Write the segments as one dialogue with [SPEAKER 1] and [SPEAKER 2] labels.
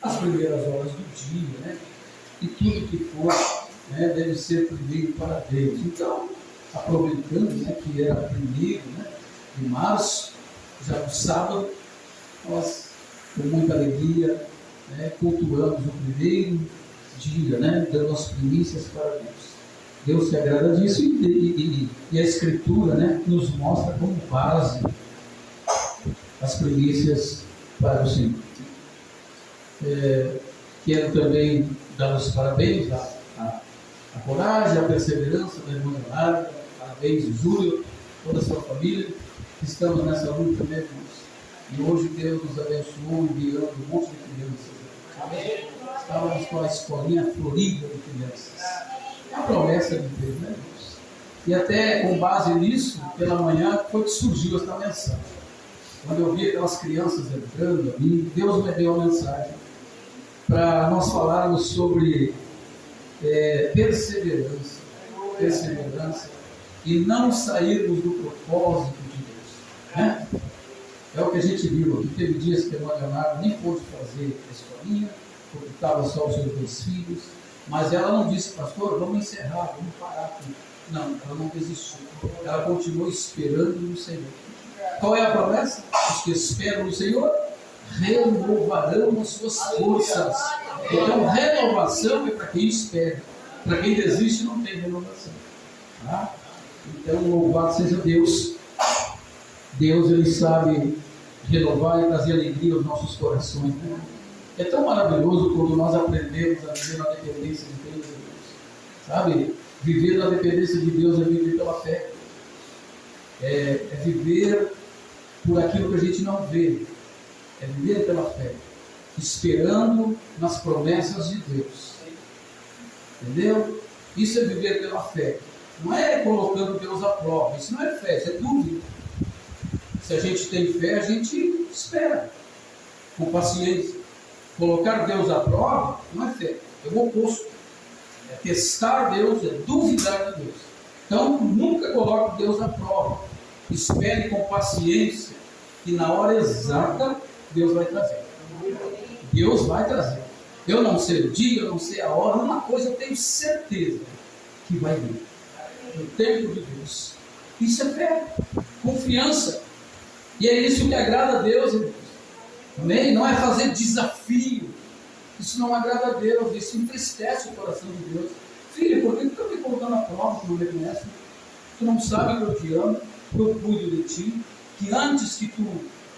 [SPEAKER 1] as primeiras horas do dia, né? E tudo que for, né, deve ser primeiro para Deus. Então, aproveitando, né, que era primeiro, né, de março, já no sábado, nós, com muita alegria, né, cultuamos o primeiro dia, né, dando as primícias para Deus. Deus se agrada disso e a Escritura, né, nos mostra como base as primícias para o Senhor. Quero também dar os parabéns à coragem, à perseverança da irmã Leonardo, parabéns, Júlio, toda a sua família, que estamos nessa luta, né, irmãos? E hoje Deus nos abençoou enviando um monte de crianças. Amém? Estávamos com a escolinha florida de crianças. É a promessa de Deus, né, irmãos? E até com base nisso, pela manhã, foi que surgiu essa mensagem. Quando eu vi aquelas crianças entrando ali, Deus me deu uma mensagem para nós falarmos sobre perseverança e não sairmos do propósito de Deus, né? É o que a gente viu aqui. Teve dias que a irmã Leonardo nem pôde fazer a escolinha, porque estava só os seus 2 filhos, mas ela não disse, pastor, vamos encerrar, vamos parar aqui. Não, ela não desistiu, ela continuou esperando no Senhor. Qual é a promessa? Os que esperam no Senhor renovarão as suas forças. Então, renovação é para quem espera. Para quem desiste, não tem renovação. Tá? Então, louvado seja Deus. Deus, Ele sabe renovar e trazer alegria aos nossos corações. Né? É tão maravilhoso quando nós aprendemos a viver na dependência de Deus. Sabe? Viver na dependência de Deus é viver pela fé. É viver por aquilo que a gente não vê. É viver pela fé, esperando nas promessas de Deus. Entendeu? Isso é viver pela fé. Não é colocando Deus à prova. Isso não é fé, isso é dúvida. Se a gente tem fé, a gente espera com paciência. Colocar Deus à prova não é fé, é o oposto. É testar Deus, é duvidar de Deus. Então, nunca coloque Deus à prova. Espere com paciência e na hora exata Deus vai trazer. Deus vai trazer. Eu não sei o dia, eu não sei a hora, uma coisa eu tenho certeza que vai vir. No tempo de Deus. Isso é fé, confiança. E é isso que agrada a Deus, irmãos. Amém? Não é fazer desafio. Isso não agrada a Deus, isso entristece o coração de Deus. Filho, por que tu está me colocando à prova, tu não me conhece? Tu não sabe que eu te amo, que eu cuido de ti, que antes que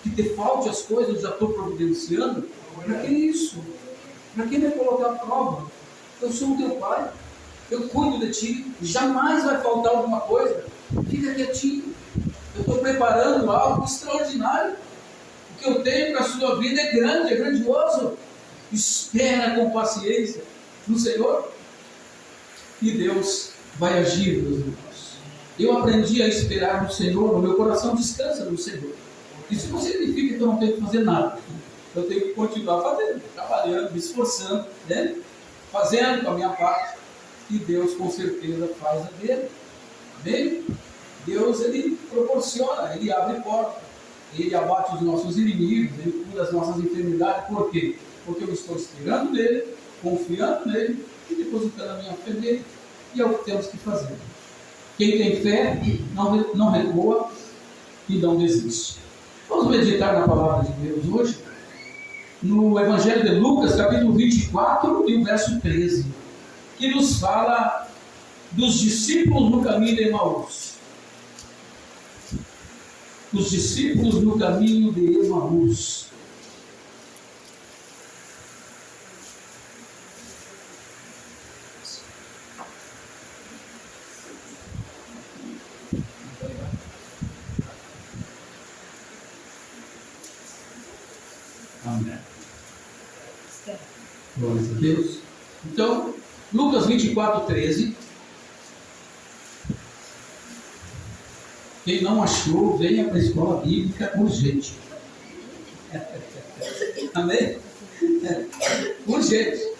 [SPEAKER 1] te falte as coisas, eu já estou providenciando. Para que isso? Para que me colocar à prova? Eu sou o teu pai, eu cuido de ti, jamais vai faltar alguma coisa. Fica quietinho. Eu estou preparando algo extraordinário. O que eu tenho para a sua vida é grande, é grandioso. Espera com paciência no Senhor e Deus vai agir, meus irmãos. Eu aprendi a esperar no Senhor, o meu coração descansa no Senhor. Isso não significa que eu não tenho que fazer nada. Eu tenho que continuar fazendo, trabalhando, me esforçando, né? Fazendo a minha parte, e Deus com certeza faz a dele. Amém? Deus, Ele proporciona, Ele abre porta, Ele abate os nossos inimigos, Ele cura as nossas enfermidades. Por quê? Porque eu estou esperando nele, confiando nele e depositando a minha fé nele. E é o que temos que fazer. Quem tem fé não recua e não desiste. Vamos meditar na palavra de Deus hoje, no Evangelho de Lucas, capítulo 24 e o verso 13, que nos fala dos discípulos no caminho de Emaús. Os discípulos no caminho de Emaús. Amém. Glória a Deus. Então, Lucas 24, 13. Quem não achou, venha para a escola bíblica urgente. Amém? Urgente.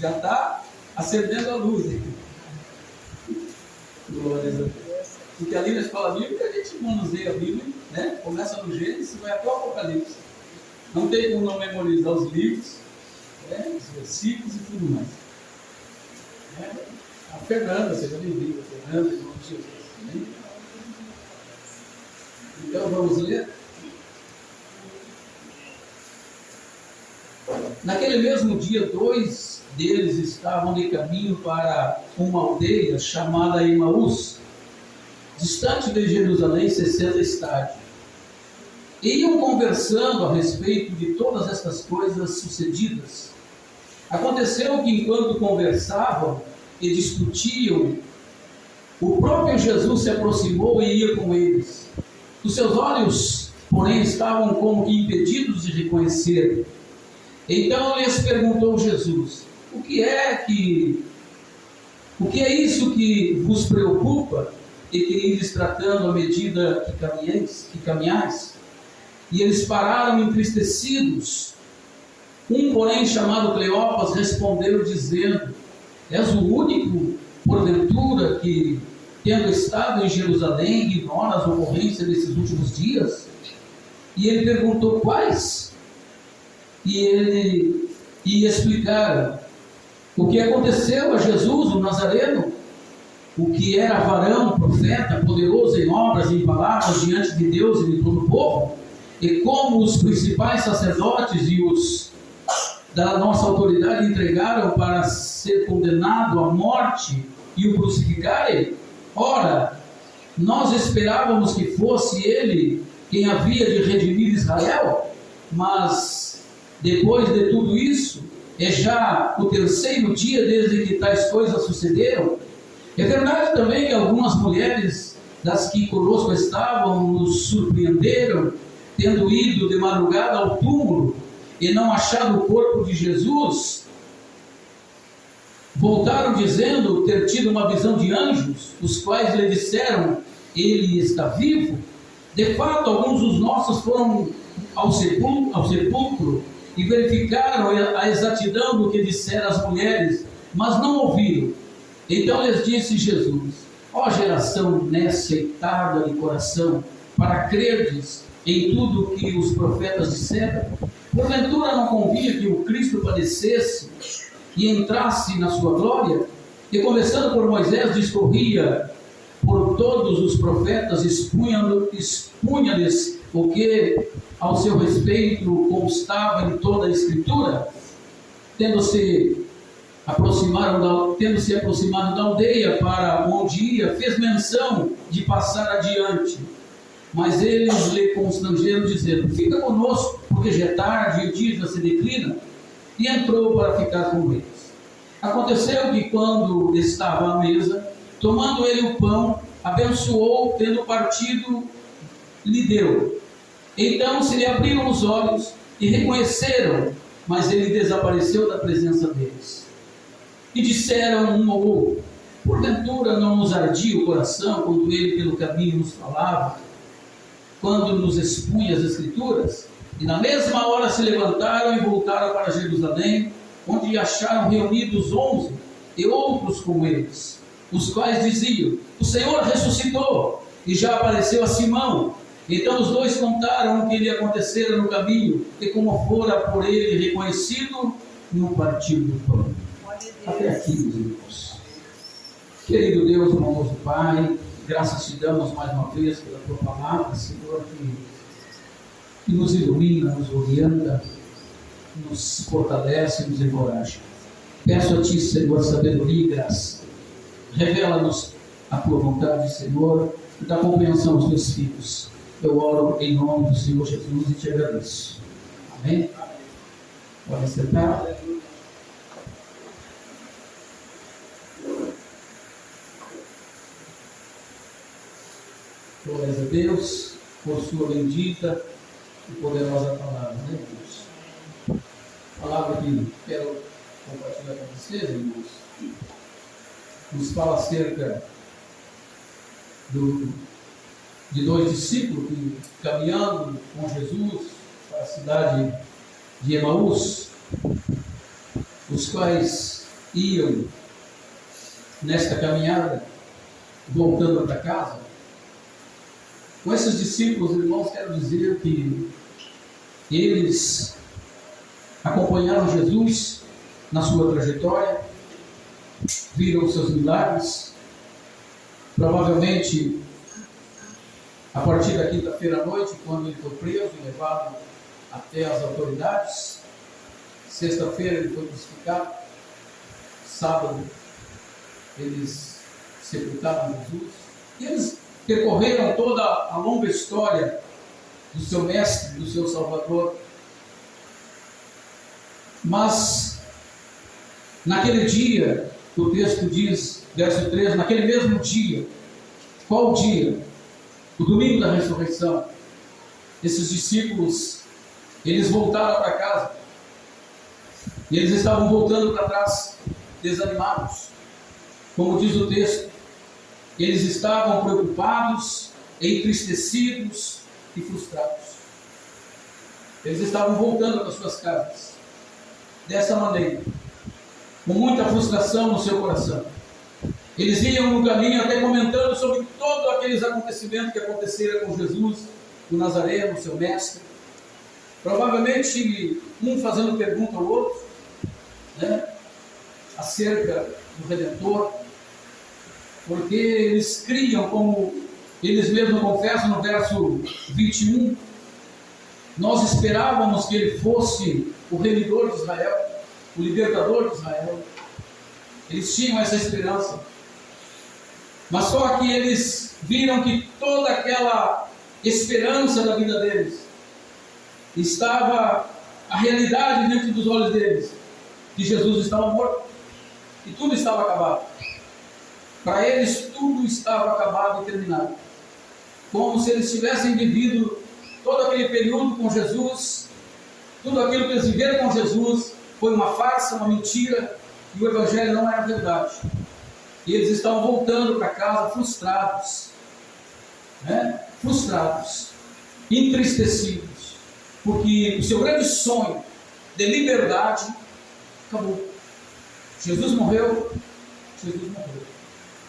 [SPEAKER 1] Já está acendendo a luz. Glória a Deus. Porque ali na escola bíblica a gente manuseia a Bíblia, né? Começa no Gênesis e vai até o Apocalipse. Não tem como não memorizar os livros, os versículos e tudo mais. A Fernanda, seja bem-vinda, Fernanda, irmão de Jesus. Né? Então vamos ler. Naquele mesmo dia, 2 deles estavam de caminho para uma aldeia chamada Emaús, distante de Jerusalém 60 estádios. E iam conversando a respeito de todas estas coisas sucedidas. Aconteceu que, enquanto conversavam e discutiam, o próprio Jesus se aproximou e ia com eles. Os seus olhos, porém, estavam como que impedidos de reconhecer. Então lhes perguntou Jesus: o que é isso que vos preocupa e que ides tratando à medida que caminhais? E eles pararam entristecidos. Um, porém, chamado Cleopas, respondeu dizendo: és o único, porventura, que, tendo estado em Jerusalém, ignora as ocorrências desses últimos dias? E ele perguntou: quais? E explicaram o que aconteceu a Jesus, o Nazareno, o que era varão, profeta, poderoso em obras e em palavras diante de Deus e de todo o povo, e como os principais sacerdotes e os da nossa autoridade entregaram para ser condenado à morte e o crucificarem. Ora, nós esperávamos que fosse ele quem havia de redimir Israel, mas depois de tudo isso, é já o 3º dia desde que tais coisas sucederam. É verdade também que algumas mulheres das que conosco estavam nos surpreenderam, tendo ido de madrugada ao túmulo e não achado o corpo de Jesus, voltaram dizendo ter tido uma visão de anjos, os quais lhe disseram: ele está vivo. De fato, alguns dos nossos foram ao sepulcro e verificaram a exatidão do que disseram as mulheres, mas não ouviram. Então lhes disse Jesus: ó geração nécia e tarda de coração, para crerdes em tudo o que os profetas disseram, porventura não convinha que o Cristo padecesse e entrasse na sua glória? E começando por Moisés, discorria por todos os profetas, expunha-lhes o que ao seu respeito constava em toda a Escritura. Tendo-se aproximado da aldeia para onde ia, fez menção de passar adiante. Mas eles lhe constrangeram, dizendo: fica conosco, porque já é tarde e o dia já se declina. E entrou para ficar com eles. Aconteceu que, quando estava à mesa, tomando ele o pão, abençoou, tendo partido, lhe deu. Então se lhe abriram os olhos e reconheceram, mas ele desapareceu da presença deles. E disseram um ao outro: porventura não nos ardia o coração quando ele pelo caminho nos falava, quando nos expunha as Escrituras? E na mesma hora se levantaram e voltaram para Jerusalém, onde acharam reunidos 11 e outros com eles, os quais diziam: o Senhor ressuscitou e já apareceu a Simão. Então os dois contaram o que lhe acontecera no caminho e como fora por ele reconhecido no partir do pão. Até aqui, meus irmãos. Querido Deus, bondoso Pai, graças te damos mais uma vez pela tua palavra, Senhor, que nos ilumina, nos orienta, nos fortalece e nos encoraja. Peço a ti, Senhor, sabedoria e graça. Revela-nos a tua vontade, Senhor, e dá compreensão aos teus filhos. Eu oro em nome do Senhor Jesus e te agradeço. Amém? Pode sentar. Glórias a Deus por sua bendita e poderosa palavra, né, Deus? Palavra que quero compartilhar com vocês, irmãos, nos fala acerca de 2 discípulos que, caminhando com Jesus para a cidade de Emaús, os quais iam nesta caminhada voltando para casa. Com esses discípulos, irmãos, quero dizer que eles acompanharam Jesus na sua trajetória, viram os seus milagres. Provavelmente, a partir da quinta-feira à noite, quando ele foi preso e levado até as autoridades, sexta-feira ele foi crucificado, sábado eles sepultaram Jesus, e eles percorreram toda a longa história do seu mestre, do seu Salvador. Mas, naquele dia, o texto diz, verso 13, naquele mesmo dia, qual dia? O domingo da ressurreição. Esses discípulos, eles voltaram para casa, e eles estavam voltando para trás, desanimados. Como diz o texto, eles estavam preocupados, entristecidos e frustrados. Eles estavam voltando para suas casas, dessa maneira, com muita frustração no seu coração. Eles iam no caminho até comentando sobre todos aqueles acontecimentos que aconteceram com Jesus, o Nazareno, seu mestre. Provavelmente um fazendo pergunta ao outro, né, acerca do Redentor, porque eles criam, como eles mesmos confessam no verso 21, nós esperávamos que ele fosse o remidor de Israel, o libertador de Israel. Eles tinham essa esperança, mas só que eles viram que toda aquela esperança da vida deles estava a realidade diante dos olhos deles, que Jesus estava morto e tudo estava acabado. Para eles tudo estava acabado e terminado, como se eles tivessem vivido todo aquele período com Jesus, tudo aquilo que eles viveram com Jesus foi uma farsa, uma mentira, e o Evangelho não era verdade. E eles estavam voltando para casa frustrados, né? Frustrados, entristecidos, porque o seu grande sonho de liberdade acabou. Jesus morreu,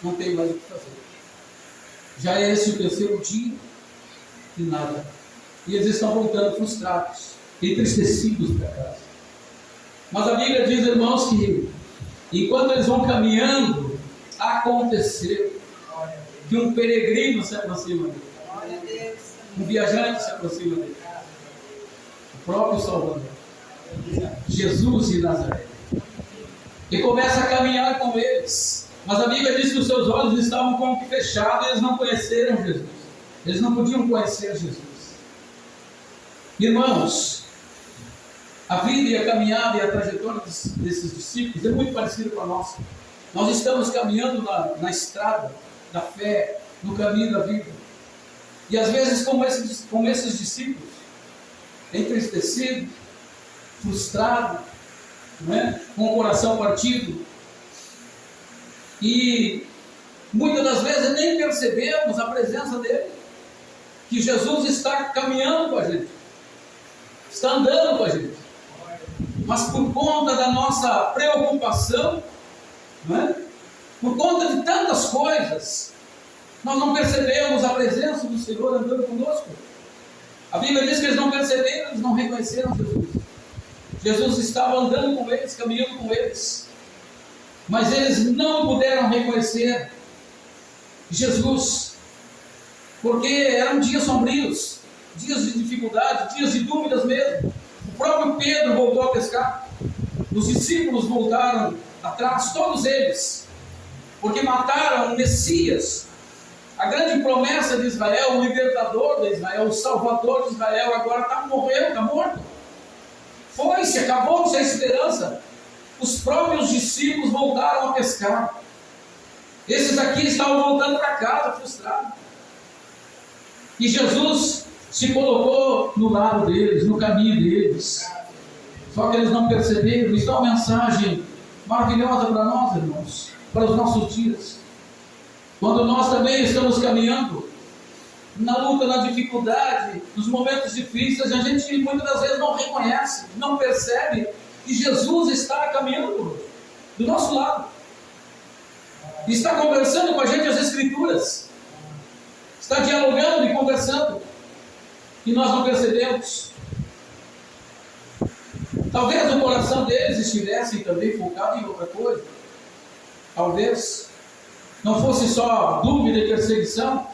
[SPEAKER 1] não tem mais o que fazer. Já é esse o terceiro dia e nada. E eles estão voltando frustrados, entristecidos para casa. Mas a Bíblia diz, irmãos, que enquanto eles vão caminhando, aconteceu que um peregrino se aproxima dele, um viajante se aproxima dele, o próprio Salvador, Jesus de Nazaré, e começa a caminhar com eles. Mas a Bíblia diz que os seus olhos estavam como que fechados, e eles não conheceram Jesus, eles não podiam conhecer Jesus. Irmãos, a vida e a caminhada e a trajetória desses discípulos é muito parecida com a nossa. Nós estamos caminhando na estrada da fé, no caminho da vida. E às vezes, como esses discípulos, entristecido, frustrado, né? Com o coração partido. E muitas das vezes nem percebemos a presença dele, que Jesus está caminhando com a gente, está andando com a gente. Mas por conta da nossa preocupação, né? Por conta de tantas coisas, nós não percebemos a presença do Senhor andando conosco. A Bíblia diz que eles não perceberam, eles não reconheceram Jesus. Jesus estava andando com eles, caminhando com eles, mas eles não puderam reconhecer Jesus, porque eram dias sombrios, dias de dificuldade, dias de dúvidas mesmo. O próprio Pedro voltou a pescar, os discípulos voltaram atrás, todos eles, porque mataram o Messias, a grande promessa de Israel, o libertador de Israel, o salvador de Israel. Agora morreu, está morto, foi-se, acabou-se a esperança. Os próprios discípulos voltaram a pescar, esses aqui estavam voltando para casa frustrados, e Jesus se colocou no lado deles, no caminho deles, só que eles não perceberam. Isso é uma mensagem maravilhosa para nós, irmãos, para os nossos dias, quando nós também estamos caminhando na luta, na dificuldade, nos momentos difíceis. A gente muitas das vezes não reconhece, não percebe que Jesus está caminhando do nosso lado, está conversando com a gente as Escrituras, está dialogando e conversando, e nós não percebemos. Talvez o coração deles estivesse também focado em outra coisa. Talvez não fosse só dúvida e perseguição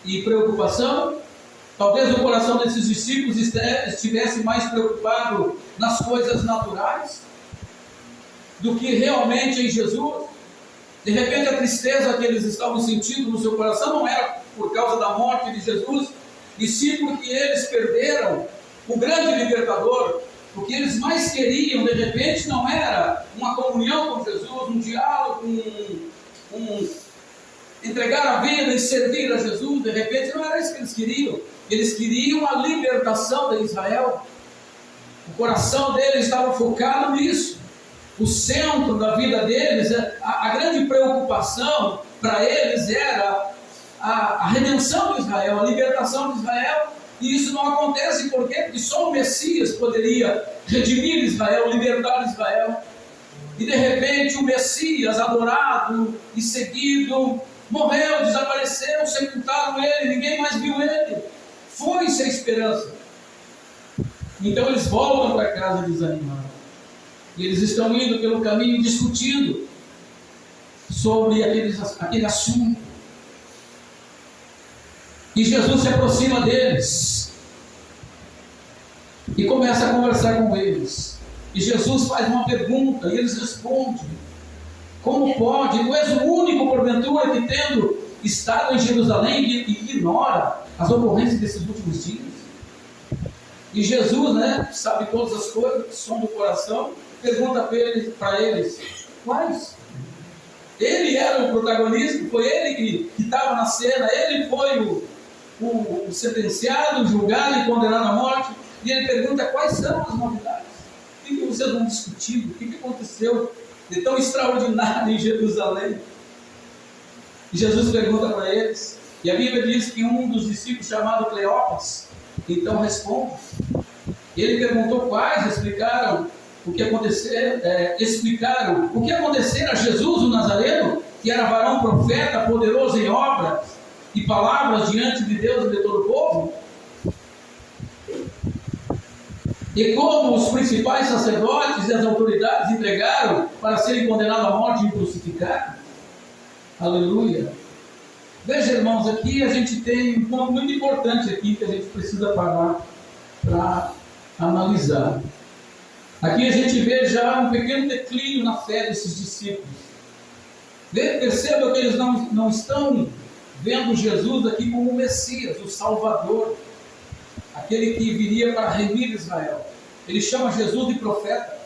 [SPEAKER 1] e preocupação. Talvez o coração desses discípulos estivesse mais preocupado nas coisas naturais do que realmente em Jesus. De repente a tristeza que eles estavam sentindo no seu coração não era por causa da morte de Jesus, e sim porque eles perderam o grande libertador. O que eles mais queriam, de repente, não era uma comunhão com Jesus, um diálogo, entregar a vida e servir a Jesus. De repente não era isso que eles queriam. Eles queriam a libertação de Israel. O coração deles estava focado nisso. O centro da vida deles, a grande preocupação para eles era a redenção de Israel, a libertação de Israel. E isso não acontece por quê? Porque só o Messias poderia redimir Israel, libertar Israel. E de repente o Messias, adorado e seguido, morreu, desapareceu, sepultaram ele, ninguém mais viu ele. Foi-se a esperança. Então eles voltam para casa desanimados. E eles estão indo pelo caminho discutindo sobre aquele assunto. E Jesus se aproxima deles e começa a conversar com eles. E Jesus faz uma pergunta e eles respondem: como pode? Tu és o único, porventura, que tendo estado em Jerusalém ignora as ocorrências desses últimos dias? E Jesus, sabe todas as coisas que são do coração, pergunta para eles: quais? Ele era o protagonista, foi ele que estava na cena, ele foi o sentenciado, o julgado e condenado à morte. E ele pergunta: quais são as novidades? O que vocês vão discutir? O que aconteceu de tão extraordinário em Jerusalém? E Jesus pergunta para eles, e a Bíblia diz que um dos discípulos, chamado Cleopas, então responde. Ele perguntou quais, explicaram o que acontecera a Jesus o Nazareno, que era varão profeta, poderoso em obras e palavras diante de Deus e de todo o povo. E como os principais sacerdotes e as autoridades entregaram para serem condenados à morte e crucificados. Aleluia. Veja, irmãos, aqui a gente tem um ponto muito importante aqui que a gente precisa parar para analisar. Aqui a gente vê já um pequeno declínio na fé desses discípulos. Perceba que eles não estão vendo Jesus aqui como o Messias, o Salvador, aquele que viria para remir Israel. Ele chama Jesus de profeta.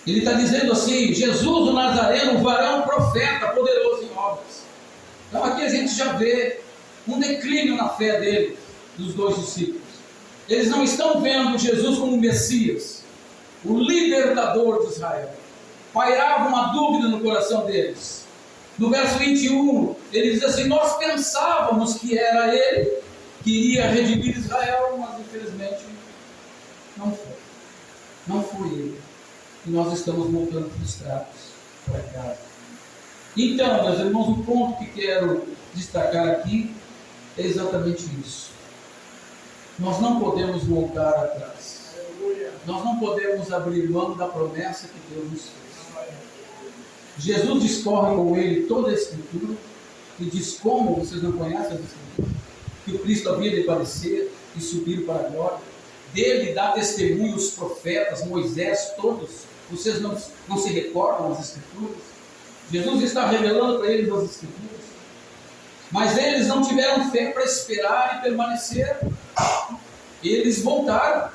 [SPEAKER 1] Ele está dizendo assim: Jesus o Nazareno, o varão profeta, poderoso em obras. Então aqui a gente já vê um declínio na fé deles, dos dois discípulos. Eles não estão vendo Jesus como o Messias, o libertador de Israel. Pairava uma dúvida no coração deles. No verso 21, ele diz assim: nós pensávamos que era ele que iria redimir Israel, mas infelizmente não foi. Não foi ele. E nós estamos voltando frustrados para casa. Então, meus irmãos, o ponto que quero destacar aqui é exatamente isso. Nós não podemos voltar atrás. Nós não podemos abrir mão da promessa que Deus nos fez. Jesus discorre com ele toda a Escritura e diz como, vocês não conhecem a Escritura, que o Cristo havia de padecer e subir para a glória. Dele dá testemunho os profetas, Moisés, todos. Vocês não se recordam das Escrituras? Jesus está revelando para eles as Escrituras. Mas eles não tiveram fé para esperar e permanecer. Eles voltaram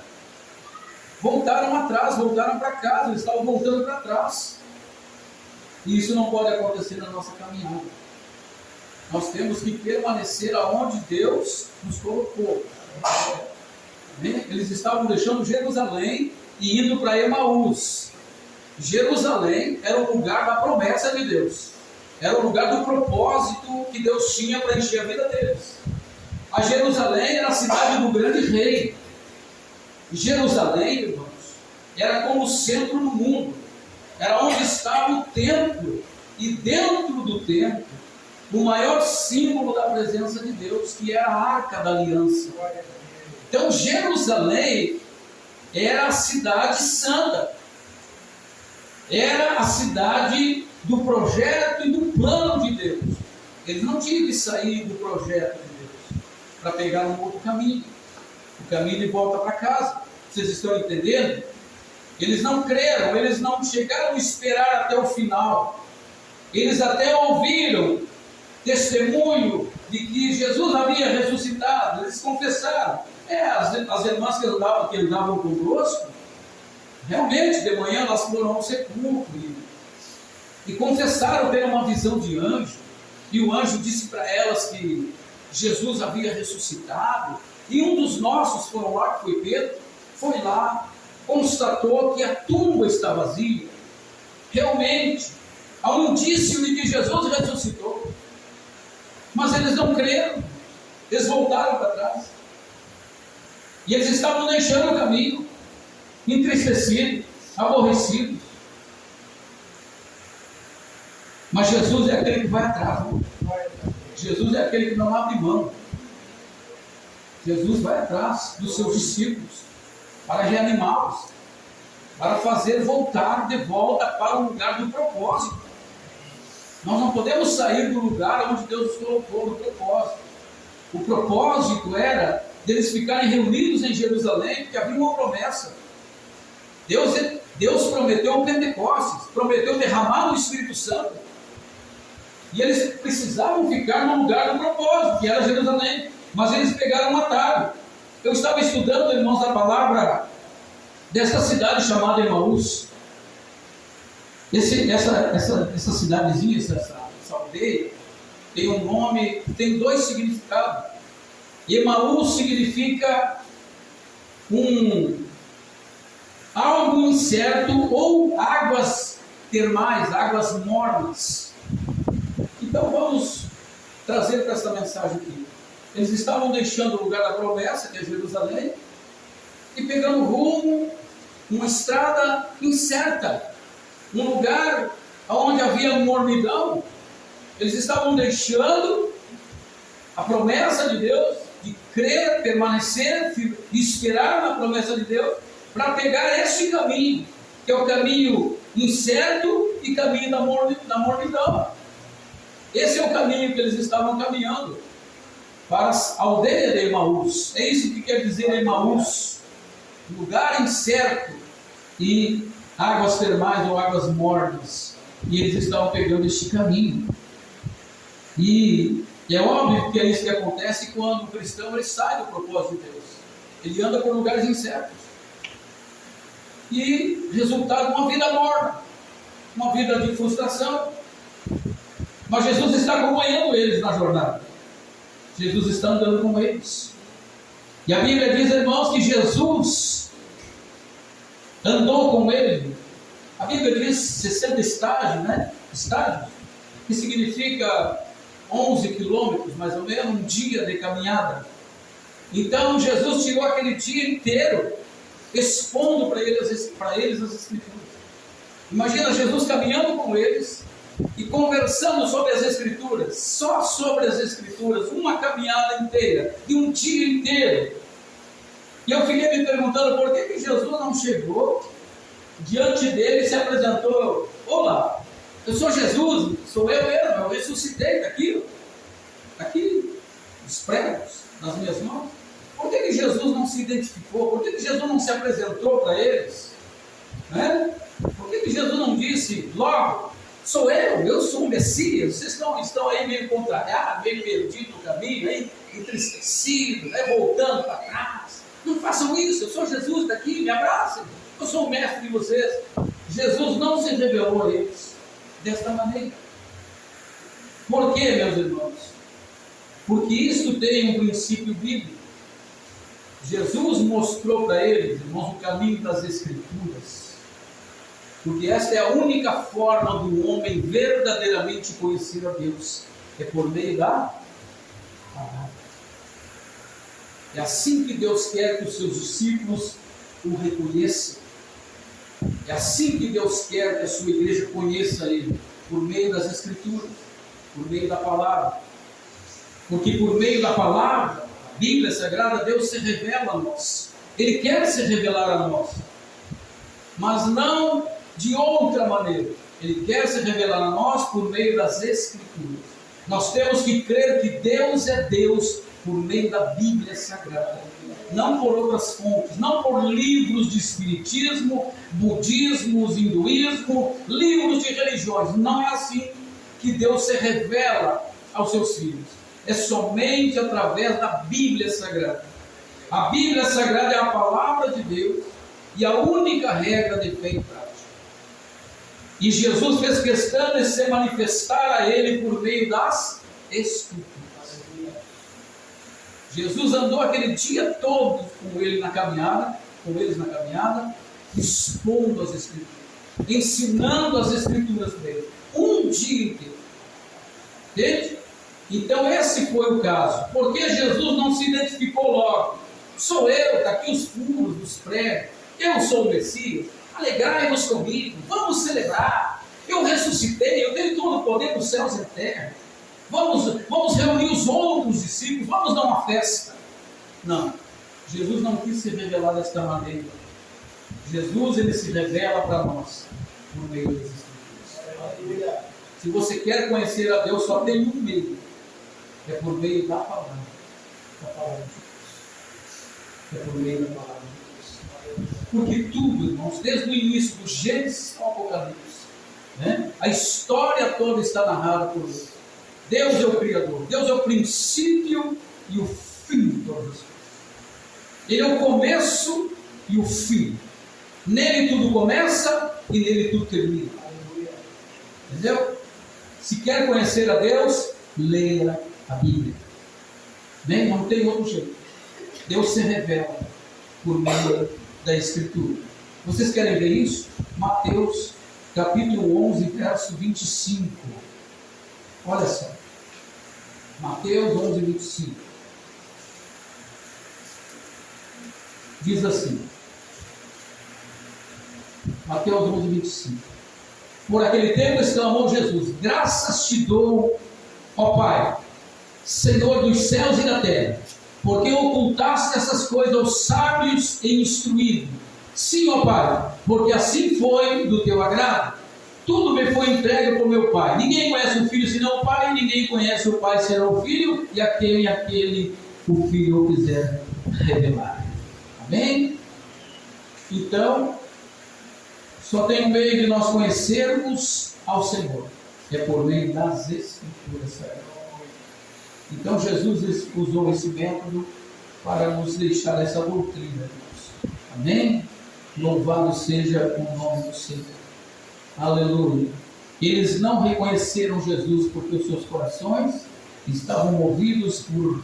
[SPEAKER 1] atrás, voltaram para casa, eles estavam voltando para trás. E isso não pode acontecer na nossa caminhada. Nós temos que permanecer aonde Deus nos colocou. Eles estavam deixando Jerusalém e indo para Emaús. Jerusalém era o lugar da promessa de Deus. Era o lugar do propósito que Deus tinha para encher a vida deles. A Jerusalém era a cidade do grande rei. Jerusalém, irmãos, era como o centro do mundo. Era onde estava o templo. E dentro do templo, o maior símbolo da presença de Deus, que era a Arca da Aliança. Então Jerusalém era a cidade santa, era a cidade do projeto e do plano de Deus. Eles não tinham que sair do projeto de Deus para pegar um outro caminho, o caminho de volta para casa. Vocês estão entendendo? Eles não creram, eles não chegaram a esperar até o final. Eles até ouviram testemunho de que Jesus havia ressuscitado. Eles confessaram. As irmãs que andavam conosco, realmente de manhã elas foram ao sepulcro e confessaram ter uma visão de anjo. E o anjo disse para elas que Jesus havia ressuscitado. E um dos nossos foram lá, que foi Pedro, foi lá, constatou que a tumba está vazia. Realmente, há um indício de que Jesus ressuscitou. Mas eles não creram, eles voltaram para trás. E eles estavam deixando o caminho, entristecidos, aborrecidos. Mas Jesus é aquele que vai atrás. Jesus é aquele que não abre mão. Jesus vai atrás dos seus discípulos para reanimá-los, para fazer voltar de volta para o lugar do propósito. Nós não podemos sair do lugar onde Deus nos colocou no propósito. O propósito era deles ficarem reunidos em Jerusalém, porque havia uma promessa. Deus prometeu um Pentecostes, prometeu derramar o Espírito Santo. E eles precisavam ficar no lugar do propósito, que era Jerusalém. Mas eles pegaram um atalho. Eu estava estudando, irmãos, a palavra dessa cidade chamada Emaús. Essa cidadezinha, essa aldeia, tem um nome, tem dois significados. Emaús significa algo incerto ou águas termais, águas mornas. Então vamos trazer para esta mensagem aqui. Eles estavam deixando o lugar da promessa, que é Jerusalém, e pegando rumo, uma estrada incerta, um lugar onde havia mornidão. Eles estavam deixando a promessa de Deus, de crer, permanecer e esperar na promessa de Deus, para pegar esse caminho, que é o caminho incerto e caminho da mornidão. Esse é o caminho que eles estavam caminhando para a aldeia de Emaús. É isso que quer dizer Emaús: lugar incerto e águas termais ou águas mornas. E eles estavam pegando este caminho. E é óbvio que é isso que acontece quando o cristão ele sai do propósito de Deus. Ele anda por lugares incertos. E resultado, uma vida morna, uma vida de frustração. Mas Jesus está acompanhando eles na jornada. Jesus está andando com eles. E a Bíblia diz, irmãos, que Jesus andou com ele. A Bíblia diz 60 estágios, né? Estágios, que significa 11 quilômetros, mais ou menos, um dia de caminhada. Então Jesus tirou aquele dia inteiro expondo para eles as Escrituras. Imagina Jesus caminhando com eles e conversando sobre as Escrituras, só sobre as Escrituras, uma caminhada inteira, de um dia inteiro. E eu fiquei me perguntando por que Jesus não chegou diante dele e se apresentou: olá, eu sou Jesus, sou eu mesmo, eu ressuscitei, está aqui os pregos nas minhas mãos. Por que Jesus não se identificou? Por que Jesus não se apresentou para eles? Né? Por que Jesus não disse logo: sou eu sou o Messias? Vocês estão aí meio contrariados, meio perdidos no caminho, aí, entristecidos, voltando para trás. Não façam isso, eu sou Jesus daqui, me abracem, eu sou o mestre de vocês. Jesus não se revelou a eles desta maneira. Por quê, meus irmãos? Porque isso tem um princípio bíblico. Jesus mostrou para eles, irmãos, o caminho das Escrituras. Porque esta é a única forma do homem verdadeiramente conhecer a Deus. É por meio da palavra. É assim que Deus quer que os seus discípulos o reconheçam. É assim que Deus quer que a sua igreja conheça Ele. Por meio das Escrituras. Por meio da palavra. Porque por meio da palavra, a Bíblia Sagrada, Deus se revela a nós. Ele quer se revelar a nós, mas não de outra maneira. Ele quer se revelar a nós por meio das Escrituras. Nós temos que crer que Deus é Deus por meio da Bíblia Sagrada, não por outras fontes, não por livros de espiritismo, budismo, hinduísmo, livros de religiões. Não é assim que Deus se revela aos seus filhos. É somente através da Bíblia Sagrada. A Bíblia Sagrada é a palavra de Deus e a única regra de fé e prática. E Jesus fez questão de se manifestar a ele por meio das Escrituras. Jesus andou aquele dia todo com eles na caminhada, expondo as Escrituras, ensinando as Escrituras para ele, um dia inteiro. Entende? Então esse foi o caso. Porque Jesus não se identificou logo. Sou eu, está aqui os furos dos prédios, eu sou o Messias, alegrai-vos comigo, vamos celebrar, eu ressuscitei, eu tenho todo o poder dos céus e terra, vamos reunir os outros discípulos, vamos dar uma festa. Não, Jesus não quis se revelar desta maneira. Jesus, ele se revela para nós por meio das Escrituras. Se você quer conhecer a Deus, só tem um meio, é por meio da palavra de Deus. É por meio da palavra de Deus. Porque tudo, irmãos, desde o início do Gênesis ao Apocalipse, né? A história toda está narrada por Deus. Deus é o Criador, Deus é o princípio e o fim de todas as coisas. Ele é o começo e o fim. Nele tudo começa e nele tudo termina. Entendeu? Se quer conhecer a Deus, leia a Bíblia. Bem, não tem outro jeito. Deus se revela por meio da Escritura. Vocês querem ver isso? Mateus capítulo 11, verso 25. Olha só. Mateus 11, 25. Diz assim. Mateus 11, 25. Por aquele tempo exclamou Jesus: graças te dou, ó Pai, Senhor dos céus e da terra, porque ocultaste essas coisas aos sábios e instruídos. Sim, ó Pai, porque assim foi do teu agrado. Tudo me foi entregue por meu Pai. Ninguém conhece o Filho senão o Pai, ninguém conhece o Pai senão o Filho, e a quem aquele o Filho quiser revelar. Amém? Então, só tem um meio de nós conhecermos ao Senhor, é por meio das Escrituras Sagradas. Então Jesus usou esse método para nos deixar essa doutrina. Amém? Louvado seja o nome do Senhor. Aleluia. Eles não reconheceram Jesus porque os seus corações estavam movidos por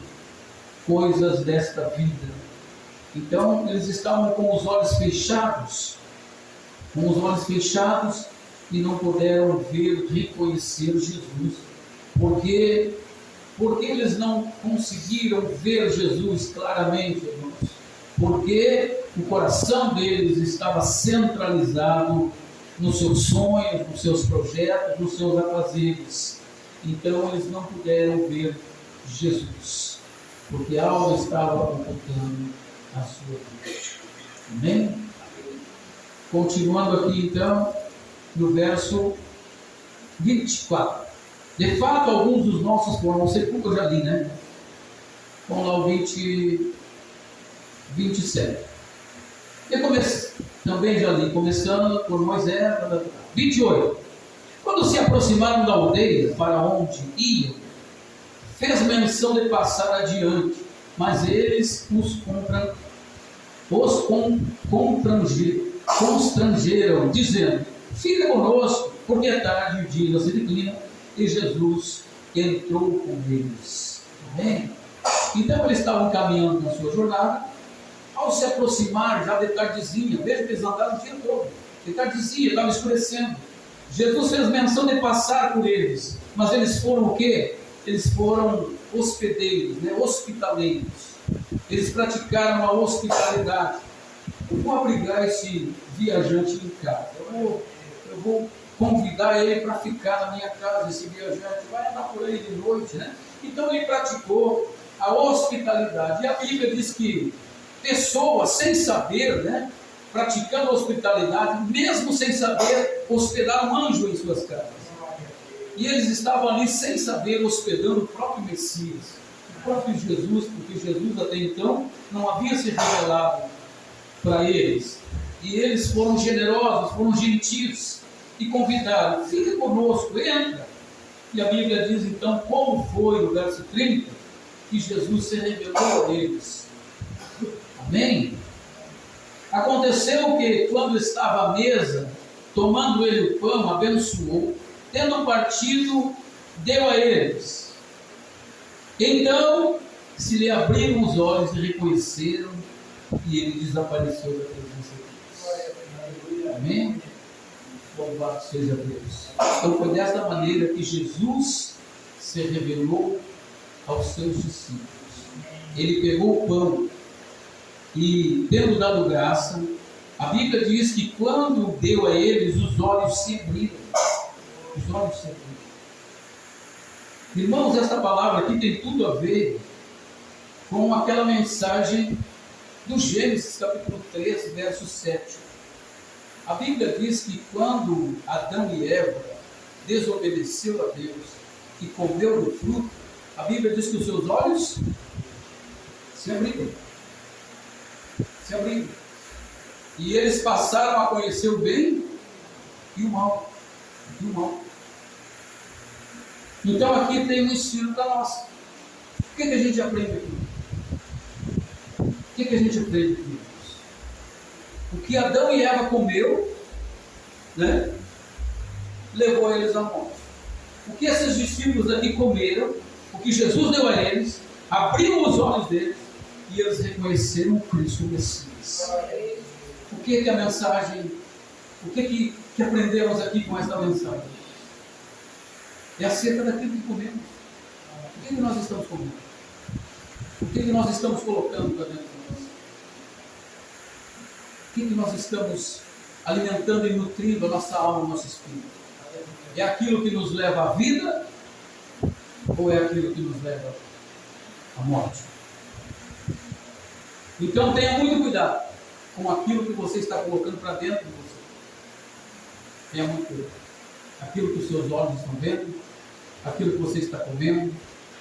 [SPEAKER 1] coisas desta vida. Então eles estavam com os olhos fechados, e não puderam ver, reconhecer Jesus. Porque eles não conseguiram ver Jesus claramente, irmãos? Porque o coração deles estava centralizado nos seus sonhos, nos seus projetos, nos seus afazeres. Então eles não puderam ver Jesus, porque algo estava ocultando a sua vida. Amém? Continuando aqui então, no verso 24. De fato, alguns dos nossos foram ao sepulcro, eu já li, né? Vamos lá, o 27. Também já li, começando por Moisés. 28. Quando se aproximaram da aldeia para onde iam, fez menção de passar adiante, mas eles os constrangeram, dizendo: fica conosco, porque é tarde e o dia já se declina. E Jesus entrou com eles. Amém? Então eles estavam caminhando na sua jornada. Ao se aproximar já de tardezinha, veja que eles andaram o dia todo, de tardezinha, estava escurecendo. Jesus fez menção de passar por eles, mas eles foram o quê? Eles foram hospedeiros, né? Hospitaleiros. Eles praticaram a hospitalidade. Eu vou abrigar esse viajante em casa. Eu vou convidar ele para ficar na minha casa. Esse viajante vai andar por aí de noite, né? Então ele praticou a hospitalidade. E a Bíblia diz que pessoas sem saber, né, praticando hospitalidade, mesmo sem saber, hospedar um anjo em suas casas. E eles estavam ali sem saber, hospedando o próprio Messias, o próprio Jesus, porque Jesus até então não havia se revelado para eles. E eles foram generosos, foram gentis e convidaram: fica conosco, entra. E a Bíblia diz então como foi, no verso 30, que Jesus se revelou a eles. Amém? Aconteceu que, quando estava à mesa, tomando ele o pão, abençoou, tendo partido, deu a eles. Então se lhe abriram os olhos e reconheceram, e ele desapareceu da presença deles. Amém? Louvado seja Deus. Então foi desta maneira que Jesus se revelou aos seus discípulos. Ele pegou o pão e, tendo dado graça, a Bíblia diz que quando deu a eles, os olhos se abriram. Os olhos se abriram. Irmãos, esta palavra aqui tem tudo a ver com aquela mensagem do Gênesis capítulo 3, verso 7. A Bíblia diz que quando Adão e Eva desobedeceu a Deus e comeu do fruto, a Bíblia diz que os seus olhos se abriram. Se abriram. E eles passaram a conhecer o bem e o mal. E o mal. Então aqui tem um ensino para nós. O que a gente aprende aqui? O que a gente aprende aqui? O que Adão e Eva comeu, né, levou eles à morte. O que esses discípulos aqui comeram, o que Jesus deu a eles, abriu os olhos deles e eles reconheceram o Cristo Messias. O que a mensagem, o que aprendemos aqui com esta mensagem? É acerca daquilo que comemos. O que nós estamos comendo? O que nós estamos colocando para dentro de nós? O que nós estamos alimentando e nutrindo a nossa alma, o nosso espírito? É aquilo que nos leva à vida ou é aquilo que nos leva à morte? Então tenha muito cuidado com aquilo que você está colocando para dentro de você. Tenha muito cuidado. Aquilo que os seus olhos estão vendo, aquilo que você está comendo,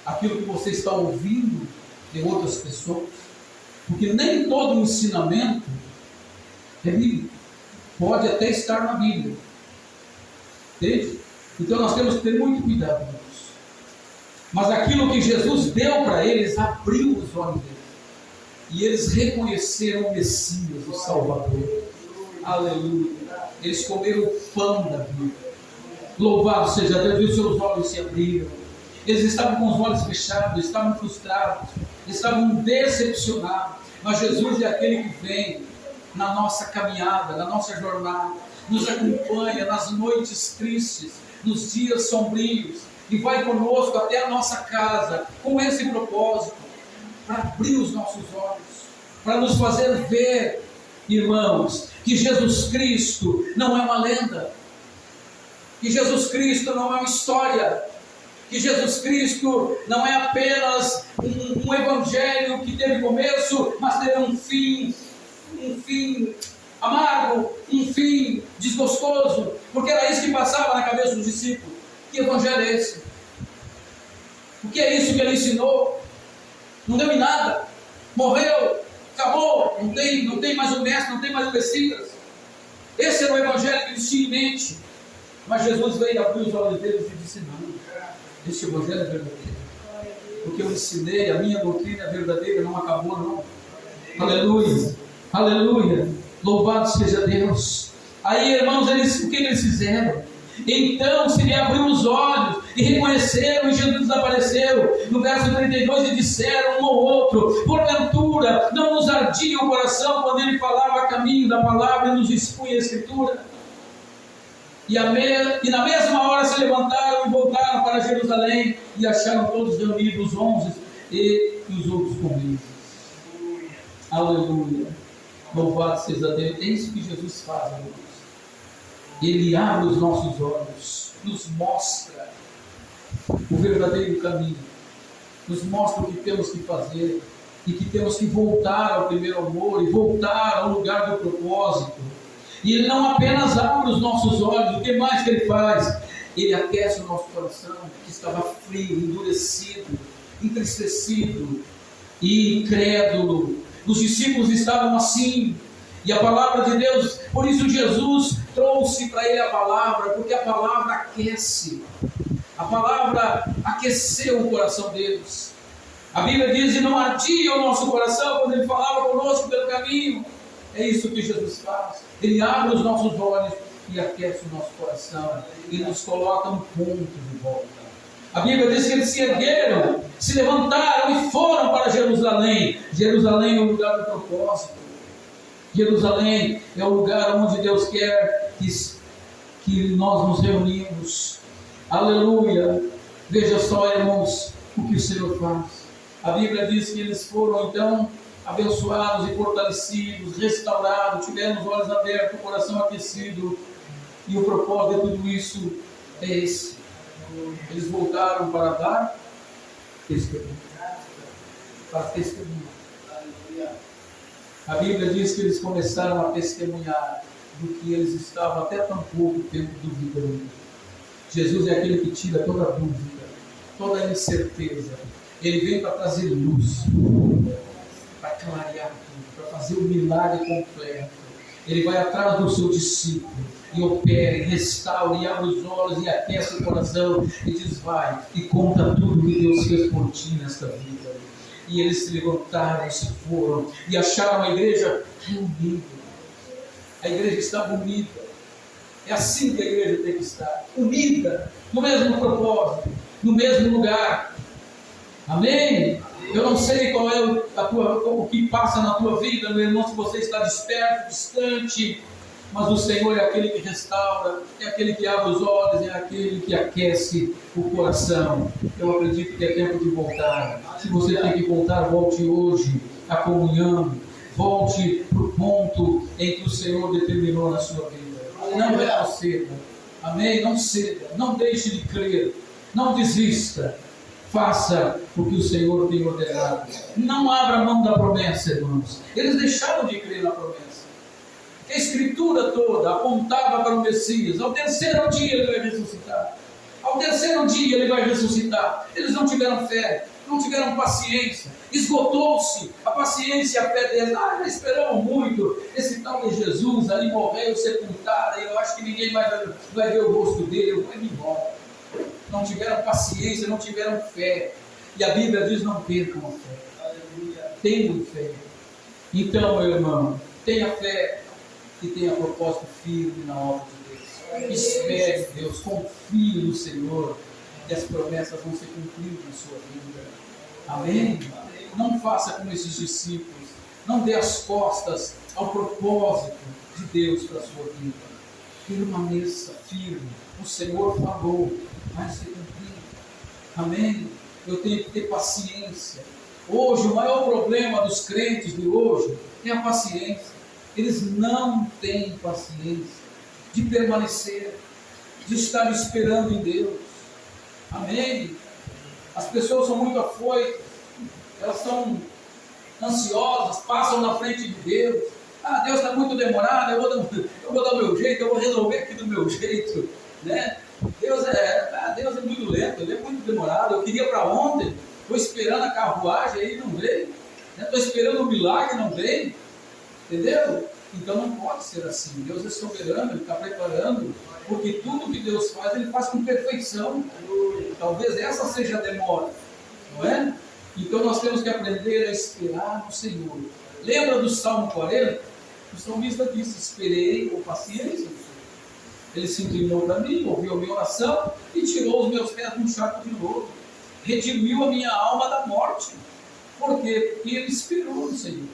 [SPEAKER 1] aquilo que você está ouvindo de outras pessoas, porque nem todo ensinamento é bíblico. Pode até estar na Bíblia. Entende? Então nós temos que ter muito cuidado com isso. Mas aquilo que Jesus deu para eles abriu os olhos deles. E eles reconheceram o Messias, o Salvador. Aleluia. Eles comeram o pão da vida. Louvado seja Deus, e os seus olhos se abriram. Eles estavam com os olhos fechados, estavam frustrados, estavam decepcionados. Mas Jesus é aquele que vem na nossa caminhada, na nossa jornada, nos acompanha nas noites tristes, nos dias sombrios, e vai conosco até a nossa casa, com esse propósito, para abrir os nossos olhos, para nos fazer ver, irmãos, que Jesus Cristo não é uma lenda, que Jesus Cristo não é uma história, que Jesus Cristo não é apenas um evangelho que teve começo, mas teve um fim amargo, um fim desgostoso, porque era isso que passava na cabeça dos discípulos. Que evangelho é esse? O que é isso que ele ensinou? Não deu em nada, morreu, acabou, não tem mais o mestre, não tem mais o Messias. Esse era o evangelho que eles tinham em mente. Mas Jesus veio abrir os olhos deles e disse: não, esse evangelho é verdadeiro. O que eu ensinei, a minha doutrina verdadeira não acabou, não. Aleluia, aleluia, louvado seja Deus. Aí, irmãos, o que eles fizeram? Então se lhe abriu os olhos e reconheceram, e Jesus desapareceu. No verso 32, e disseram um ao outro: porventura não nos ardia o coração quando ele falava a caminho da palavra e nos expunha a Escritura? E na mesma hora se levantaram e voltaram para Jerusalém, e acharam todos reunidos, 11 e os outros com eles. Aleluia, louvado seja Deus. É isso que Jesus faz, irmãos. Ele abre os nossos olhos, nos mostra o verdadeiro caminho, nos mostra o que temos que fazer, e que temos que voltar ao primeiro amor e voltar ao lugar do propósito. E Ele não apenas abre os nossos olhos, o que mais que Ele faz? Ele aquece o nosso coração, que estava frio, endurecido, entristecido e incrédulo. Os discípulos estavam assim, e a palavra de Deus, por isso Jesus trouxe para ele a palavra, porque a palavra aquece. A palavra aqueceu o coração deles. A Bíblia diz: e não ardia o nosso coração quando Ele falava conosco pelo caminho. É isso que Jesus faz. Ele abre os nossos olhos e aquece o nosso coração e nos coloca um ponto de volta. A Bíblia diz que eles se ergueram, se levantaram e foram para Jerusalém. Jerusalém é o lugar do propósito. Jerusalém é o lugar onde Deus quer que nós nos reunimos. Aleluia! Veja só, irmãos, o que o Senhor faz. A Bíblia diz que eles foram então abençoados e fortalecidos, restaurados, tiveram os olhos abertos, o coração aquecido. E o propósito de tudo isso é esse. Eles voltaram para dar testemunho. Para testemunhar. A Bíblia diz que eles começaram a testemunhar do que eles estavam até tão pouco tempo duvidando. Jesus é aquele que tira toda a dúvida, toda a incerteza. Ele vem para trazer luz, para clarear tudo, para fazer o milagre completo. Ele vai atrás do seu discípulo e opera, e restaura, e abre os olhos, e aquece o coração, e diz: vai, e conta tudo que Deus fez por ti nesta vida. E eles se levantaram e se foram, e acharam a igreja reunida. A igreja estava unida. É assim que a igreja tem que estar, unida, no mesmo propósito, no mesmo lugar. Amém? Eu não sei qual é o que passa na tua vida, meu irmão, se você está desperto, distante, mas o Senhor é aquele que restaura, é aquele que abre os olhos, é aquele que aquece o coração. Eu acredito que é tempo de voltar. Se você tem que voltar, volte hoje à comunhão, volte para o ponto em que o Senhor determinou na sua vida. Não é cedo. Amém? Não ceda, não deixe de crer, não desista. Faça o que o Senhor tem ordenado. Não abra mão da promessa, irmãos. Eles deixaram de crer na promessa. A Escritura toda apontava para o Messias. Ao terceiro dia ele vai ressuscitar. Ao terceiro dia ele vai ressuscitar. Eles não tiveram fé, não tiveram paciência. Esgotou-se a paciência e a fé deles. Já esperamos muito. Esse tal de Jesus ali morreu, sepultado. Eu acho que ninguém mais vai ver o rosto dele. Eu vou embora. Não tiveram paciência, não tiveram fé. E a Bíblia diz: não percam a fé. Tenham fé. Então, meu irmão, tenha fé e tenha propósito firme na obra de Deus. Espere Deus, confie no Senhor, que as promessas vão ser cumpridas na sua vida. Amém? Não faça como esses discípulos. Não dê as costas ao propósito de Deus para a sua vida. Permaneça firme. O Senhor falou, vai ser cumprido. Amém? Eu tenho que ter paciência. Hoje, o maior problema dos crentes de hoje é a paciência. Eles não têm paciência de permanecer, de estar esperando em Deus. Amém? As pessoas são muito afoitas, elas são ansiosas, passam na frente de Deus. Deus está muito demorado, eu vou dar o meu jeito, eu vou resolver aqui do meu jeito. Né? Deus é muito lento, Ele é muito demorado. Eu queria para ontem, estou esperando a carruagem, aí não veio. Estou esperando o milagre, não veio. Entendeu? Então não pode ser assim. Deus é soberano, Ele está preparando, porque tudo que Deus faz, Ele faz com perfeição. Talvez essa seja a demora, não é? Então nós temos que aprender a esperar no Senhor. Lembra do Salmo 40? O salmista disse: esperei com paciência no Senhor. Ele se inclinou para mim, ouviu a minha oração e tirou os meus pés de um charco de lodo. Redimiu a minha alma da morte. Por quê? Porque ele esperou no Senhor.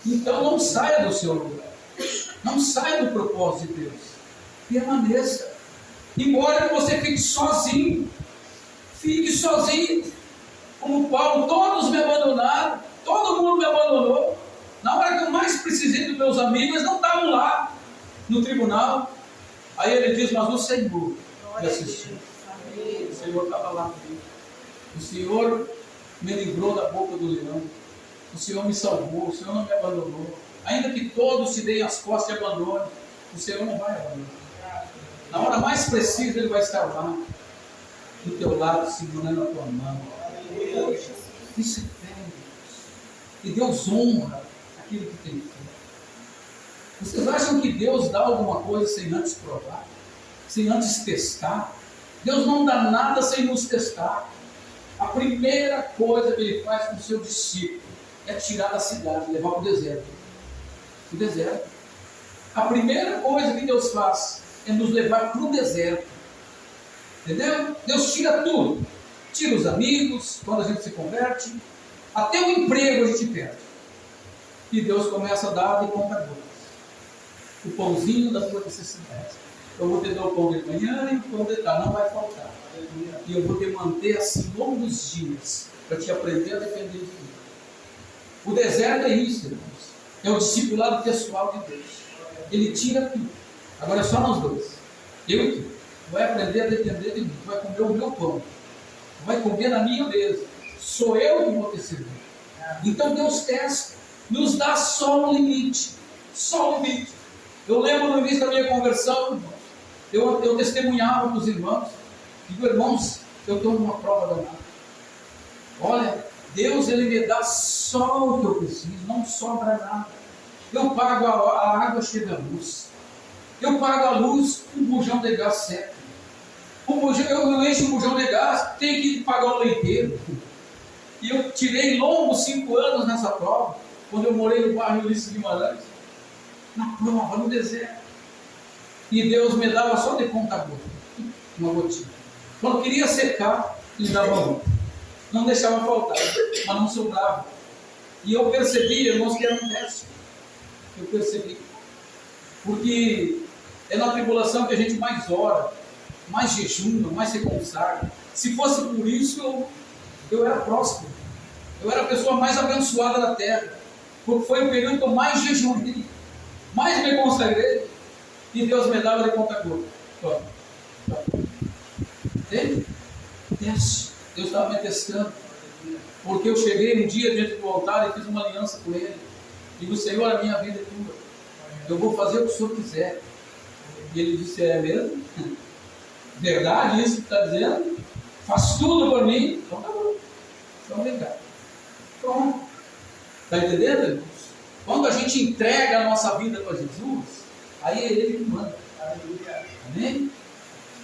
[SPEAKER 1] Então não saia do seu lugar. Não saia do propósito de Deus. Permaneça. Embora você fique sozinho. Fique sozinho. Como Paulo, todos me abandonaram. Todo mundo me abandonou. Na hora que eu mais precisei dos meus amigos, eles não estavam lá no tribunal. Aí ele diz: mas o Senhor me assistiu. O Senhor estava lá comigo. O Senhor me livrou da boca do leão. o Senhor me salvou, o Senhor não me abandonou. Ainda que todos se deem as costas e abandonem, o Senhor não vai abandonar. Na hora mais precisa, Ele vai estar lá, do teu lado, segurando a tua mão. Isso é fé, Deus. E Deus honra aquilo que tem fé. Vocês acham que Deus dá alguma coisa sem antes provar? Sem antes testar? Deus não dá nada sem nos testar. A primeira coisa que Ele faz com o seu discípulo é tirar da cidade, levar para o deserto. O deserto. A primeira coisa que Deus faz é nos levar para o deserto. Entendeu? Deus tira tudo. Tira os amigos, quando a gente se converte. Até o emprego a gente perde. E Deus começa a dar de conta-gotas. O pãozinho da tua necessidade. Eu vou te dar o pão de manhã e o pão de tarde. Não vai faltar. E eu vou te manter assim longos dias. Para te aprender a depender de mim. O deserto é isso, irmãos. É o discipulado pessoal de Deus. Ele tira tudo. Agora é só nós dois. Eu e tu. Vai aprender a depender de mim. Tu vai comer o meu pão. Tu vai comer na minha mesa. Sou eu que vou te servir. Então Deus testa. Nos dá só um limite. Só um limite. Eu lembro no início da minha conversão, irmãos. Eu testemunhava para os irmãos. Digo, irmãos, eu estou numa prova danada. Olha, Deus, Ele me dá só o que eu preciso. Não sobra nada. Eu pago a água, chega a luz. Eu pago a luz, um bujão de gás certo. Eu encho um bujão de gás, tenho que pagar o leiteiro. E eu tirei longos 5 anos nessa prova, quando eu morei no bairro Ulisses Guimarães, na prova, no deserto. E Deus me dava só de conta-gota, uma gotinha. Quando queria secar, Ele dava outra. Não deixava faltar, mas não sobrava. E eu percebi, irmãos, que era um teste. Eu percebi. Porque é na tribulação que a gente mais ora, mais jejuma, mais se consagra. Se fosse por isso, eu era próspero. Eu era a pessoa mais abençoada da terra. Porque foi o período que eu mais jejuei, mais me consagrei. E Deus me dava de conta-gota. Entende? Teste. Deus estava me testando. Porque eu cheguei um dia diante do altar e fiz uma aliança com Ele. Digo, Senhor, a minha vida é tua. Eu vou fazer o que o Senhor quiser. E Ele disse, é mesmo? Verdade isso que está dizendo? Faz tudo por mim? Então tá bom. Então vem cá. Pronto. Está entendendo, irmãos? Quando a gente entrega a nossa vida para Jesus, aí é Ele que manda. Amém?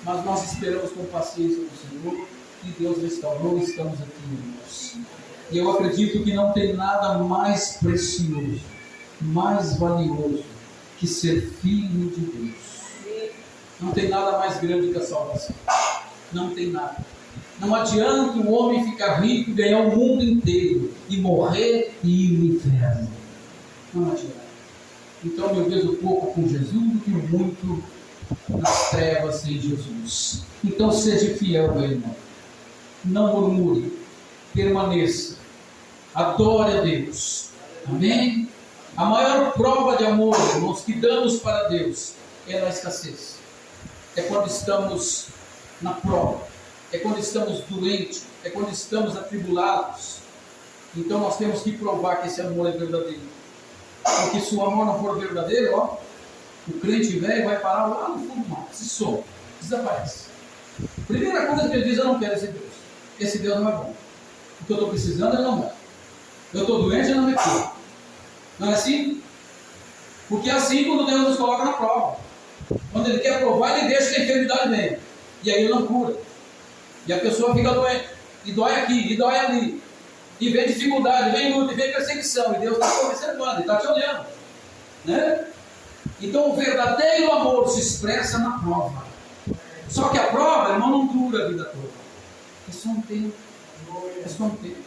[SPEAKER 1] Mas nós esperamos com paciência do Senhor e Deus restaurou e estamos aqui, irmãos. E eu acredito que não tem nada mais precioso, mais valioso que ser filho de Deus. Não tem nada mais grande que a salvação. Não tem nada. Não adianta o homem ficar rico, ganhar o mundo inteiro e morrer e ir no inferno. Não adianta. Então, meu Deus, o pouco com Jesus do que muito nas trevas sem Jesus. Então, seja fiel, meu irmão. Não murmure. Permaneça. Adore a Deus. Amém? A maior prova de amor, irmãos, que damos para Deus é na escassez. É quando estamos na prova. É quando estamos doentes. É quando estamos atribulados. Então nós temos que provar que esse amor é verdadeiro. Porque se o amor não for verdadeiro, ó, o crente velho vai parar lá no fundo do mar. Se some, desaparece. Primeira coisa que ele diz, eu não quero esse Deus. Esse Deus não é bom. O que eu estou precisando, ele não dá. Eu estou doente, ele não me cura. Não é assim? Porque é assim quando Deus nos coloca na prova. Quando Ele quer provar, Ele deixa que a enfermidade venha. E aí Ele não cura. E a pessoa fica doente. E dói aqui, e dói ali. E vem dificuldade, vem luta, e vem perseguição. E Deus está te observando, Ele está te olhando. Né? Então o verdadeiro amor se expressa na prova. Só que a prova, irmão, não dura a vida toda. É só um tempo. É só um tempo.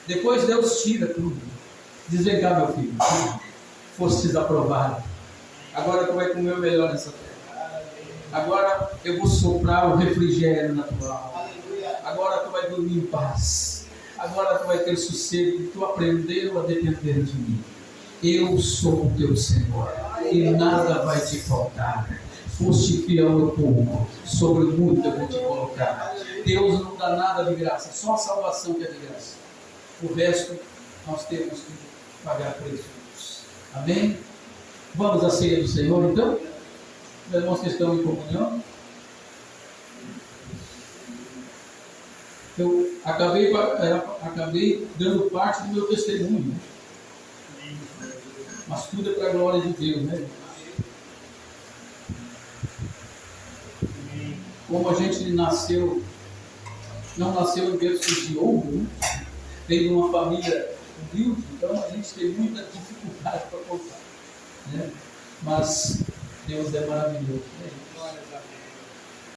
[SPEAKER 1] Depois Deus tira tudo. Diz, vem cá, meu filho. Fostes aprovado. Agora tu vai comer o melhor nessa terra. Agora eu vou soprar o refrigério na tua alma. Agora tu vai dormir em paz. Agora tu vai ter sossego. Tu aprendeu a depender de mim. Eu sou o teu Senhor. E nada vai te faltar. Foste fiel no pouco. Sobre o muito eu vou te colocar. Deus não dá nada de graça. Só a salvação que é de graça. O resto nós temos que pagar preço. Amém? Vamos à ceia do Senhor, então? Os irmãos que estão em comunhão. Eu acabei dando parte do meu testemunho. Mas tudo é para a glória de Deus, né? Como a gente não nasceu em berços de ouro, né? Veio de uma família humilde, então a gente tem muita dificuldade para contar, né? Mas Deus é maravilhoso, né?